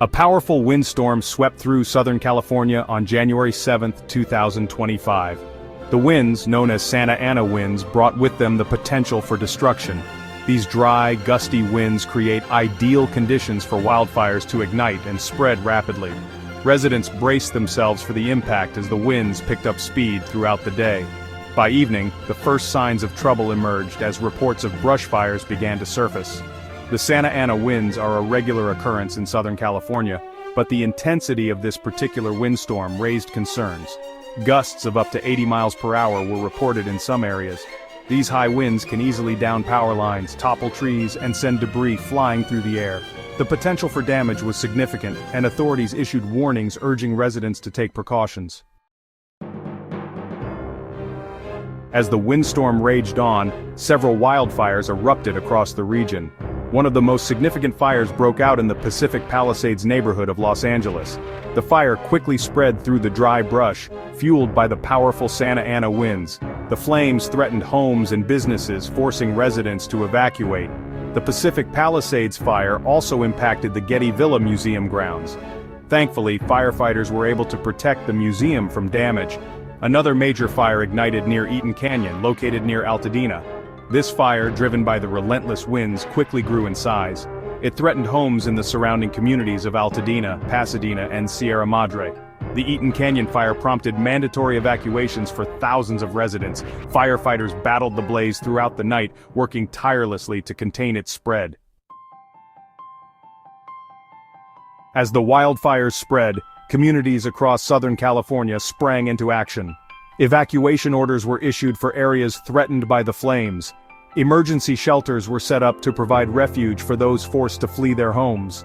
A powerful windstorm swept through Southern California on January 7, 2025. The winds, known as Santa Ana winds, brought with them the potential for destruction. These dry, gusty winds create ideal conditions for wildfires to ignite and spread rapidly. Residents braced themselves for the impact as the winds picked up speed throughout the day. By evening, the first signs of trouble emerged as reports of brush fires began to surface. The Santa Ana winds are a regular occurrence in Southern California, but the intensity of this particular windstorm raised concerns. Gusts of up to 80 miles per hour were reported in some areas. These high winds can easily down power lines, topple trees, and send debris flying through the air. The potential for damage was significant, and authorities issued warnings urging residents to take precautions. As the windstorm raged on, several wildfires erupted across the region. One of the most significant fires broke out in the Pacific Palisades neighborhood of Los Angeles. The fire quickly spread through the dry brush, fueled by the powerful Santa Ana winds. The flames threatened homes and businesses, forcing residents to evacuate. The Pacific Palisades fire also impacted the Getty Villa Museum grounds. Thankfully, firefighters were able to protect the museum from damage. Another major fire ignited near Eaton Canyon, located near Altadena. This fire, driven by the relentless winds, quickly grew in size. It threatened homes in the surrounding communities of Altadena, Pasadena, and Sierra Madre. The Eaton Canyon fire prompted mandatory evacuations for thousands of residents. Firefighters battled the blaze throughout the night, working tirelessly to contain its spread. As the wildfires spread, communities across Southern California sprang into action. Evacuation orders were issued for areas threatened by the flames. Emergency shelters were set up to provide refuge for those forced to flee their homes.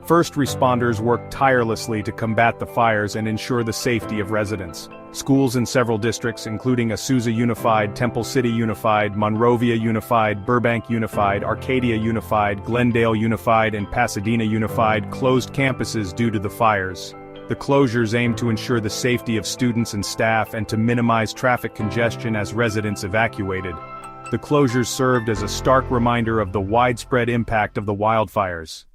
First responders worked tirelessly to combat the fires and ensure the safety of residents. Schools in several districts, including Azusa Unified, Temple City Unified, Monrovia Unified, Burbank Unified, Arcadia Unified, Glendale Unified, and Pasadena Unified, closed campuses due to the fires. The closures aimed to ensure the safety of students and staff and to minimize traffic congestion as residents evacuated. The closures served as a stark reminder of the widespread impact of the wildfires.